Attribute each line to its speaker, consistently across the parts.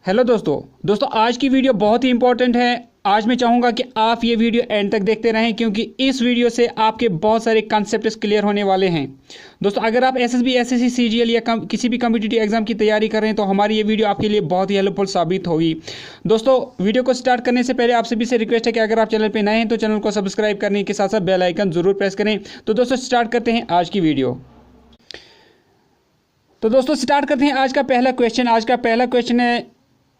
Speaker 1: Hello दोस्तों आज की वीडियो बहुत ही इंपॉर्टेंट है। आज मैं चाहूँगा कि आप ये वीडियो एंड तक देखते रहें क्योंकि इस वीडियो से आपके बहुत सारे कॉन्सेप्ट्स क्लियर होने वाले हैं। दोस्तों अगर आप एसएसबी, एसएससी, सीजीएल या किसी भी कॉम्पिटिटिव एग्जाम की तैयारी कर रहे हैं तो हमारी ये वीडियो आपके लिए बहुत ही हेल्पफुल साबित होगी। दोस्तों वीडियो को स्टार्ट करने से पहले आप सभी से रिक्वेस्ट है कि अगर आप चैनल पर नए हैं तो चैनल को सब्सक्राइब करने के साथ साथ बेल आइकन जरूर प्रेस करें। तो दोस्तों स्टार्ट करते हैं आज की वीडियो। तो दोस्तों स्टार्ट करते हैं आज का पहला क्वेश्चन है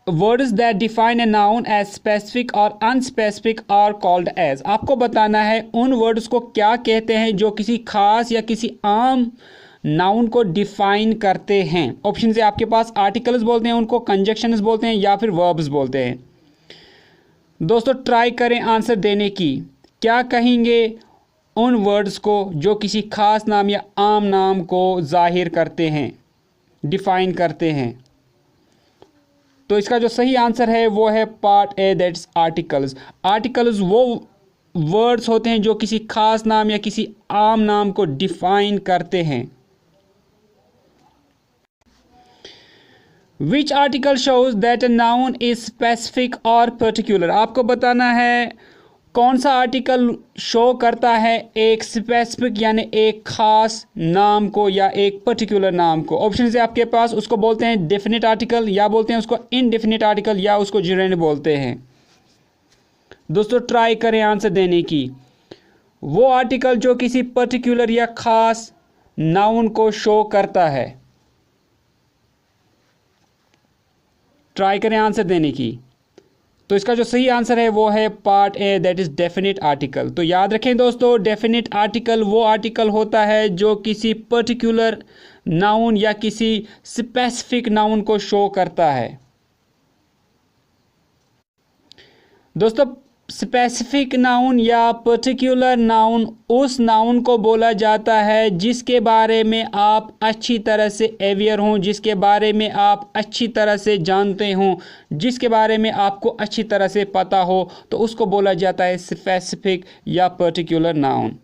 Speaker 1: words that define a noun as specific और अनस्पेसिफिक आर कॉल्ड एज। आपको बताना है उन वर्ड्स को क्या कहते हैं जो किसी खास या किसी आम नाउन को डिफाइन करते हैं। ऑप्शन से आपके पास आर्टिकल्स बोलते हैं, उनको कंजक्शंस बोलते हैं या फिर वर्ब्स बोलते हैं। दोस्तों ट्राई करें आंसर देने की। क्या कहेंगे उन वर्ड्स को जो किसी खास नाम या आम नाम को जाहिर करते हैं, डिफाइन करते हैं। तो इसका जो सही आंसर है वो है part A, that's articles. Articles वो वर्ड्स होते हैं जो किसी खास नाम या किसी आम नाम को डिफाइन करते हैं। Which article shows that a noun is specific और पर्टिकुलर। आपको बताना है कौन सा आर्टिकल शो करता है एक स्पेसिफिक यानी एक खास नाम को या एक पर्टिकुलर नाम को। ऑप्शन से आपके पास उसको बोलते हैं डेफिनेट आर्टिकल या बोलते हैं उसको इनडेफिनेट आर्टिकल या उसको जेरेंड बोलते हैं। दोस्तों ट्राई करें आंसर देने की। वो आर्टिकल जो किसी पर्टिकुलर या खास नाउन को शो करता है। ट्राई करें आंसर देने की। तो इसका जो सही आंसर है वो है part A, that is definite article. तो याद रखें दोस्तों, डेफिनेट आर्टिकल वो आर्टिकल होता है जो किसी पर्टिकुलर नाउन या किसी स्पेसिफिक नाउन को शो करता है। दोस्तों स्पेसिफिक नाउन या पर्टिकुलर नाउन उस नाउन को बोला जाता है जिसके बारे में आप अच्छी तरह से अवेयर हों, जिसके बारे में आप अच्छी तरह से जानते हों, जिसके बारे में आपको अच्छी तरह से पता हो, तो उसको बोला जाता है स्पेसिफिक या पर्टिकुलर नाउन।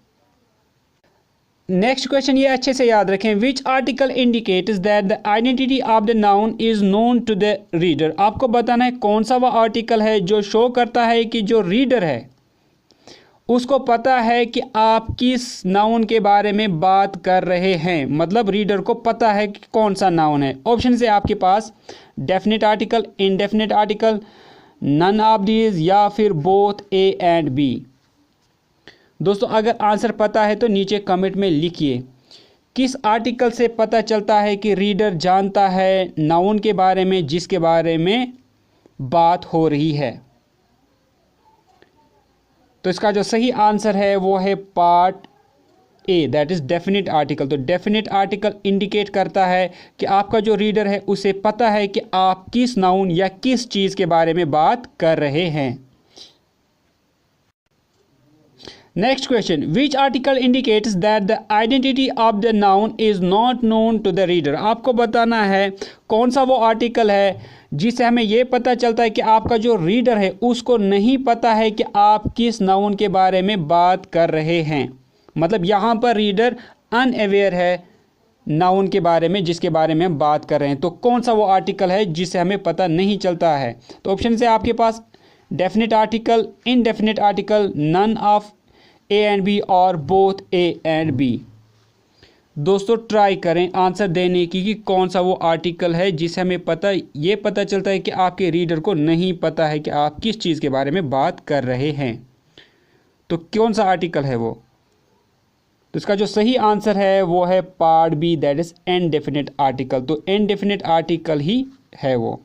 Speaker 1: नेक्स्ट क्वेश्चन ये अच्छे से याद रखें। Which article indicates that the identity of the noun is known to the reader. आपको बताना है कौन सा वह आर्टिकल है जो शो करता है कि जो रीडर है उसको पता है कि आप किस नाउन के बारे में बात कर रहे हैं। मतलब रीडर को पता है कि कौन सा नाउन है। ऑप्शन से आपके पास definite article, indefinite article, none of these या फिर बोथ ए एंड बी। दोस्तों अगर आंसर पता है तो नीचे कमेंट में लिखिए किस आर्टिकल से पता चलता है कि रीडर जानता है नाउन के बारे में जिसके बारे में बात हो रही है। तो इसका जो सही आंसर है वो है part A, that is definite article. तो डेफिनेट आर्टिकल इंडिकेट करता है कि आपका जो रीडर है उसे पता है कि आप किस नाउन या किस चीज़ के बारे में बात कर रहे हैं। Next question, which article indicates that the identity of the noun is not known to the reader. आपको बताना है कौन सा वो आर्टिकल है जिससे हमें यह पता चलता है कि आपका जो रीडर है उसको नहीं पता है कि आप किस नाउन के बारे में बात कर रहे हैं। मतलब यहाँ पर रीडर अनअवेयर है नाउन के बारे में जिसके बारे में हम बात कर रहे हैं। तो कौन सा वो आर्टिकल है जिससे हमें पता नहीं चलता है। तो ऑप्शन से आपके पास definite article, indefinite article, none of A and B और बोथ ए एंड बी। दोस्तों ट्राई करें आंसर देने की कि कौन सा वो आर्टिकल है जिसे हमें पता चलता है कि आपके रीडर को नहीं पता है कि आप किस चीज़ के बारे में बात कर रहे हैं। तो कौन सा आर्टिकल है वो। तो इसका जो सही आंसर है वो है part B, that is indefinite article. तो इनडेफिनेट आर्टिकल ही है वो।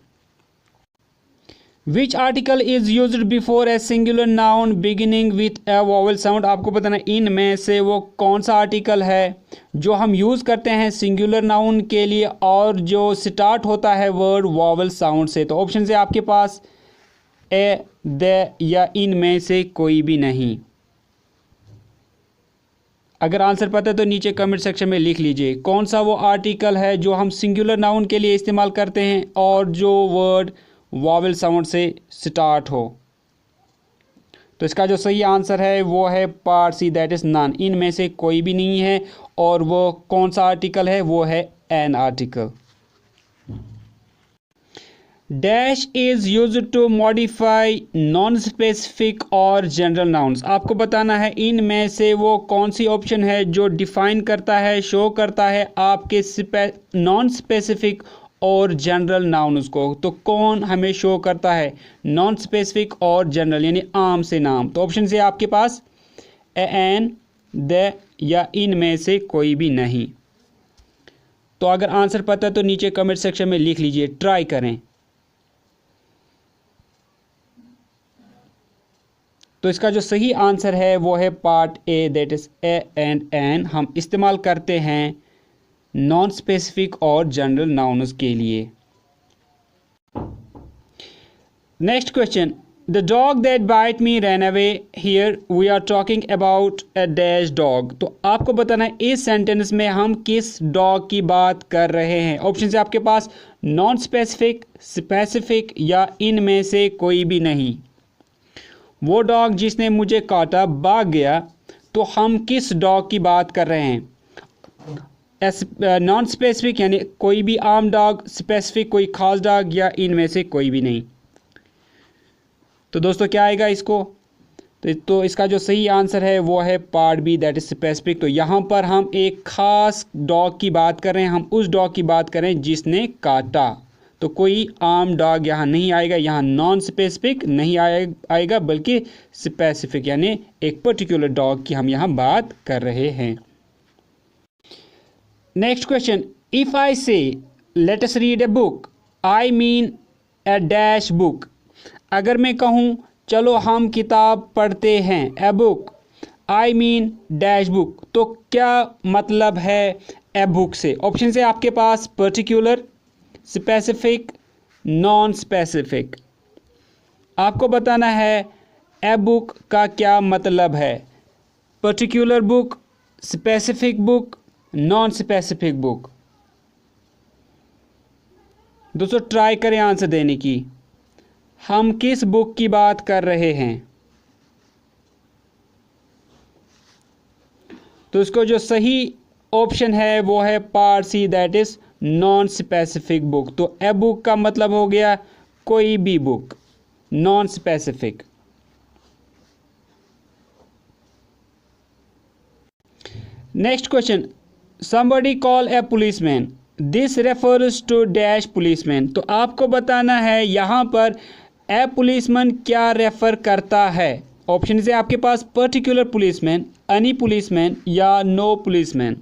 Speaker 1: Which article is used before a singular noun beginning with a vowel sound. आपको बताना इनमें से वो कौन सा आर्टिकल है जो हम यूज़ करते हैं सिंगुलर नाउन के लिए और जो स्टार्ट होता है वर्ड वॉवल साउंड से। तो ऑप्शन से आपके पास ए, द या इनमें से कोई भी नहीं। अगर आंसर पता है तो नीचे कमेंट सेक्शन में लिख लीजिए कौन सा वो आर्टिकल है जो हम सिंगुलर नाउन के लिए इस्तेमाल करते हैं और जो वर्ड वॉवल साउंड से स्टार्ट हो। तो इसका जो सही आंसर है वो है part C, that is none. इनमें से कोई भी नहीं है। और वो कौन सा आर्टिकल है वो है an article. Dash is use to modify non specific और जनरल नाउन्स। आपको बताना है इनमें से वो कौन सी ऑप्शन है जो डिफाइन करता है, शो करता है आपके नॉन स्पेसिफिक और जनरल नाउन्स को। तो कौन हमें शो करता है नॉन स्पेसिफिक और जनरल यानी आम से नाम? तो ऑप्शन से आपके पास एन, द या इनमें से कोई भी नहीं। तो अगर आंसर पता है तो नीचे कमेंट सेक्शन में लिख लीजिए, ट्राई करें। तो इसका जो सही आंसर है वो है part A, that is a and an हम इस्तेमाल करते हैं नॉन स्पेसिफिक और जनरल नाउन्स के लिए। Next question, the dog that bite me ran away, here we are talking about a dash dog. तो आपको बताना है इस सेंटेंस में हम किस डॉग की बात कर रहे हैं। ऑप्शन है आपके पास नॉन स्पेसिफिक, स्पेसिफिक या इनमें से कोई भी नहीं। वो डॉग जिसने मुझे काटा भाग गया, तो हम किस डॉग की बात कर रहे हैं? नॉन स्पेसिफिक यानी कोई भी आम डॉग, स्पेसिफिक कोई खास डॉग या इनमें से कोई भी नहीं। तो दोस्तों क्या आएगा इसको? तो इसका जो सही आंसर है वो है part B, that is specific. तो यहाँ पर हम एक खास डॉग की बात कर रहे हैं, हम उस डॉग की बात कर रहे हैं जिसने काटा। तो कोई आम डॉग यहाँ नहीं आएगा, यहाँ नॉन स्पेसिफिक नहीं आएगा बल्कि स्पेसिफिक यानी एक पर्टिकुलर डॉग की हम यहाँ बात कर रहे हैं। नेक्स्ट क्वेश्चन, इफ आई से let us read a book, I mean A dash book. अगर मैं कहूँ चलो हम किताब पढ़ते हैं, a book, I mean dash book, तो क्या मतलब है ए बुक से? ऑप्शन से आपके पास पर्टिकुलर, स्पेसिफिक, नॉन स्पेसिफिक। आपको बताना है ए बुक का क्या मतलब है, particular book, specific book, non specific book. दोस्तों ट्राई करें आंसर देने की, हम किस बुक की बात कर रहे हैं? तो इसको जो सही ऑप्शन है वो है part C, that is non specific book. तो ए बुक का मतलब हो गया कोई भी book, non specific. Next question, somebody call a policeman, this refers to dash policeman। तो आपको बताना है यहाँ पर ए पुलिसमैन क्या रेफर करता है। ऑप्शन है आपके पास पर्टिकुलर पुलिसमैन, एनी पुलिसमैन या नो पुलिसमैन।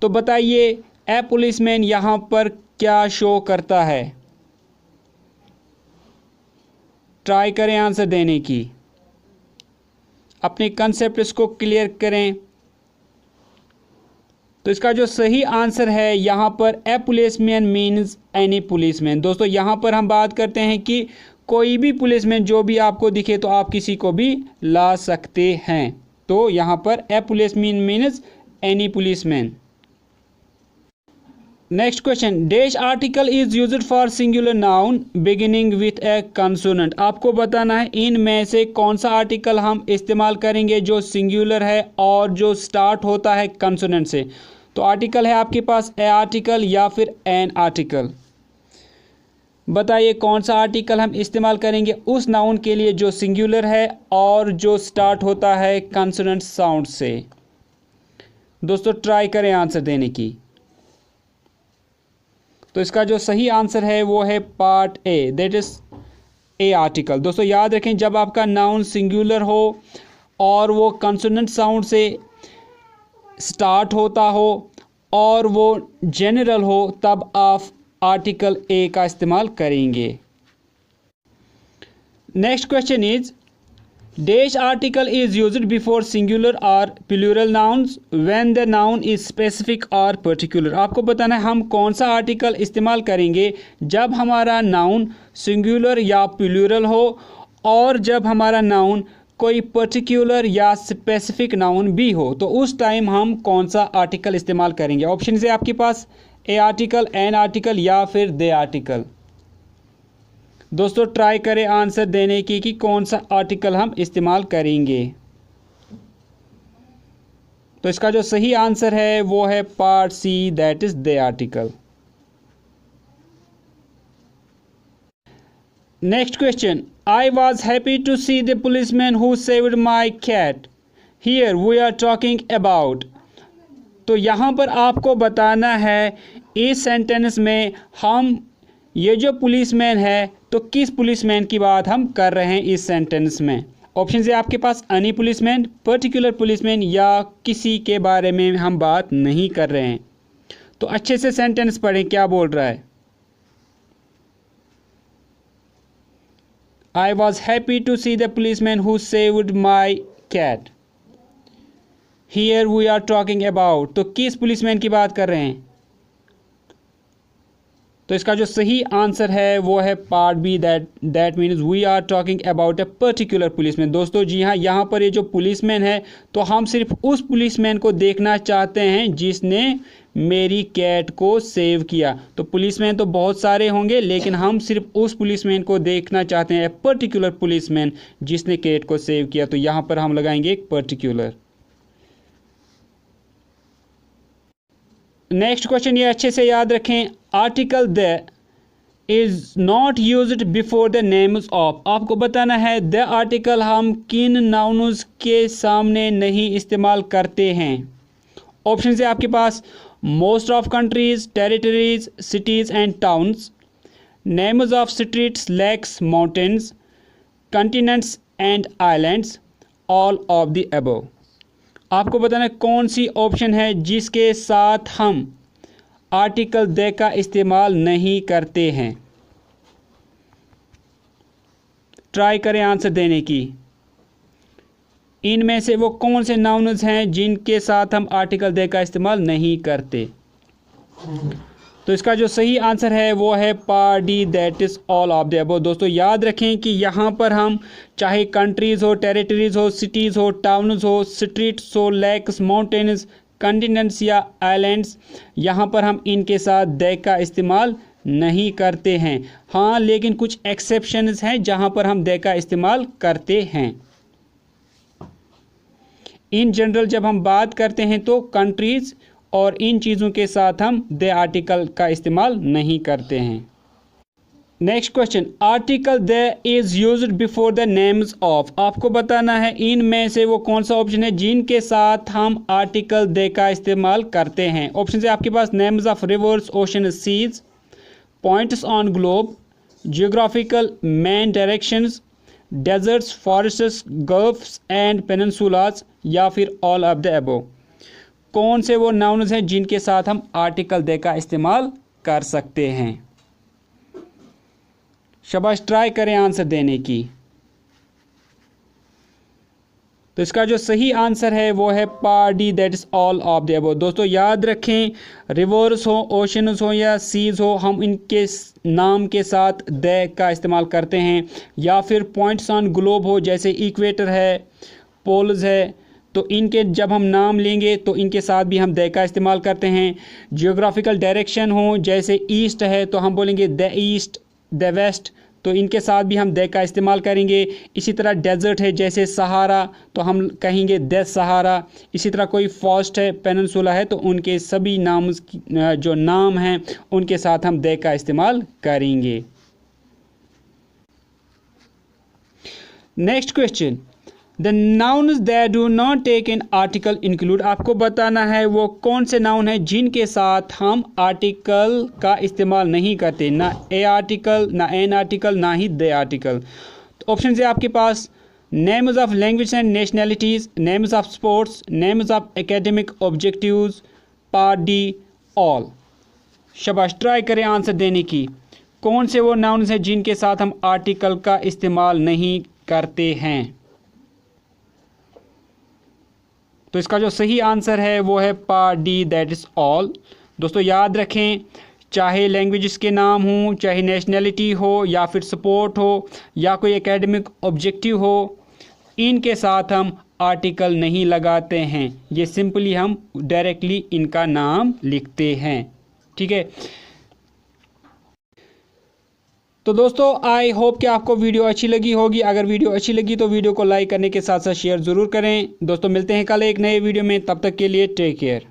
Speaker 1: तो बताइए ए पुलिसमैन यहाँ पर क्या शो करता है? ट्राई करें आंसर देने की, अपने कंसेप्ट इसको क्लियर करें। तो इसका जो सही आंसर है यहाँ पर ए पुलिसमैन मीन्स एनी पुलिसमैन। दोस्तों यहाँ पर हम बात करते हैं कि कोई भी पुलिसमैन जो भी आपको दिखे तो आप किसी को भी ला सकते हैं। तो यहाँ पर ए policeman means any policeman. Next question, dash article is used for singular noun beginning with A consonant. आपको बताना है इनमें से कौन सा आर्टिकल हम इस्तेमाल करेंगे जो सिंगुलर है और जो स्टार्ट होता है कंसोनेंट से। तो आर्टिकल है आपके पास ए आर्टिकल या फिर एन आर्टिकल। बताइए कौन सा आर्टिकल हम इस्तेमाल करेंगे उस नाउन के लिए जो सिंगुलर है और जो स्टार्ट होता है कंसोनेंट साउंड से। दोस्तों ट्राई करें आंसर देने की। तो इसका जो सही आंसर है वो है part A, that is A article. दोस्तों याद रखें जब आपका नाउन सिंगुलर हो और वो कंसोनेंट साउंड से स्टार्ट होता हो और वो जनरल हो तब आप आर्टिकल ए का इस्तेमाल करेंगे। Next question is dash article is used before singular और plural nouns when the noun is specific और पर्टिकुलर। आपको बताना है हम कौन सा आर्टिकल इस्तेमाल करेंगे जब हमारा नाउन सिंगुलर या प्लूरल हो और जब हमारा नाउन कोई पर्टिकुलर या स्पेसिफिक नाउन भी हो। तो उस टाइम हम कौन सा आर्टिकल इस्तेमाल करेंगे। ऑप्शन है आपके पास ए आर्टिकल, एन आर्टिकल या फिर दे आर्टिकल। दोस्तों ट्राई करें आंसर देने की कि कौन सा आर्टिकल हम इस्तेमाल करेंगे। तो इसका जो सही आंसर है वो है part C, that is the article. Next question, I was happy to see the policeman who saved my cat, here we are talking about. तो यहाँ पर आपको बताना है इस सेंटेंस में हम ये जो पुलिसमैन है तो किस पुलिसमैन की बात हम कर रहे हैं इस सेंटेंस में। ऑप्शन है आपके पास एनी पुलिसमैन, पर्टिकुलर पुलिसमैन, या किसी के बारे में हम बात नहीं कर रहे हैं। तो अच्छे से सेंटेंस पढ़ें क्या बोल रहा है। I was happy to see the policeman who saved my cat, here we are talking about. तो किस पुलिसमैन की बात कर रहे हैं। तो इसका जो सही आंसर है वो है part B, that means we are talking about a particular policeman. दोस्तों जी हाँ, यहाँ पर ये जो पुलिसमैन है तो हम सिर्फ उस पुलिसमैन को देखना चाहते हैं जिसने मेरी कैट को सेव किया। तो पुलिसमैन तो बहुत सारे होंगे लेकिन हम सिर्फ उस पुलिसमैन को देखना चाहते हैं, पर्टिकुलर पुलिसमैन जिसने कैट को सेव किया। तो यहाँ पर हम लगाएंगे एक पर्टिकुलर। नेक्स्ट क्वेश्चन ये अच्छे से याद रखें, article the is not used before the names of. आपको बताना है द आर्टिकल हम किन नाउन्स के सामने नहीं इस्तेमाल करते हैं। ऑप्शन है आपके पास most of countries, territories, cities and towns, names of streets, lakes, mountains, continents and islands, all of the above. आपको बताना है कौन सी ऑप्शन है जिसके साथ हम आर्टिकल द का इस्तेमाल नहीं करते हैं। ट्राई करें आंसर देने की। इनमें से वो कौन से नाउन्स हैं जिनके साथ हम आर्टिकल द का इस्तेमाल नहीं करते। तो इसका जो सही आंसर है वो है part D, that is all of the above. दोस्तों याद रखें कि यहाँ पर हम चाहे कंट्रीज हो, टेरिटरीज हो, सिटीज़ हो, टाउन्स हो, स्ट्रीट्स हो, लेक्स, माउंटेन्स, कंटिनेंट्स या आइलैंड्स, यहाँ पर हम इनके साथ द का इस्तेमाल नहीं करते हैं। हाँ, लेकिन कुछ एक्सेप्शंस हैं जहाँ पर हम द का इस्तेमाल करते हैं। इन जनरल जब हम बात करते हैं तो कंट्रीज और इन चीज़ों के साथ हम द आर्टिकल का इस्तेमाल नहीं करते हैं। Next question, article the is used before the names of. आपको बताना है इनमें से वो कौन सा ऑप्शन है जिनके साथ हम आर्टिकल द का इस्तेमाल करते हैं। ऑप्शन है आपके पास names of rivers, ocean, seas, points on globe, geographical main directions, deserts, forests, gulfs and peninsulas, या फिर ऑल ऑफ द अबव। कौन से वो नाउन्स हैं जिनके साथ हम आर्टिकल द का इस्तेमाल कर सकते हैं। शाबाश, ट्राई करें आंसर देने की। तो इसका जो सही आंसर है वो है part D, that is all of the above. दोस्तों याद रखें, रिवर्स हो, ओशंस हो या सीज हो, हम इनके नाम के साथ द का इस्तेमाल करते हैं, या फिर पॉइंट्स ऑन ग्लोब हो जैसे इक्वेटर है, पोल्स है, तो इनके जब हम नाम लेंगे तो इनके साथ भी हम द का इस्तेमाल करते हैं। जियोग्राफिकल डायरेक्शन हो जैसे ईस्ट है तो हम बोलेंगे द ईस्ट, द वेस्ट, तो इनके साथ भी हम द का इस्तेमाल करेंगे। इसी तरह डेजर्ट है जैसे सहारा तो हम कहेंगे द सहारा। इसी तरह कोई फॉरेस्ट है, पेनिनसुला है, तो उनके सभी नाम जो नाम हैं उनके साथ हम द का इस्तेमाल करेंगे। Next question, the nouns that do not take an article include. आपको बताना है वो कौन से नाउन है जिनके साथ हम आर्टिकल का इस्तेमाल नहीं करते, ना ए आर्टिकल, ना एन आर्टिकल, ना ही द आर्टिकल। तो ऑप्शन है आपके पास names of language and nationalities, names of sports, names of academic objectives, part D, all. शाबाश, ट्राई करें आंसर देने की। कौन से वो नाउन्स हैं जिनके साथ हम आर्टिकल का इस्तेमाल नहीं करते हैं। तो इसका जो सही आंसर है वो है part D, that is all. दोस्तों याद रखें, चाहे लैंग्वेजेस के नाम हो, चाहे नेशनैलिटी हो, या फिर स्पोर्ट हो, या कोई एकेडमिक ऑब्जेक्टिव हो, इनके साथ हम आर्टिकल नहीं लगाते हैं। ये सिंपली हम डायरेक्टली इनका नाम लिखते हैं। ठीक है। तो दोस्तों आई होप कि आपको वीडियो अच्छी लगी होगी। अगर वीडियो अच्छी लगी तो वीडियो को लाइक करने के साथ साथ शेयर ज़रूर करें। दोस्तों मिलते हैं कल एक नए वीडियो में, तब तक के लिए टेक केयर।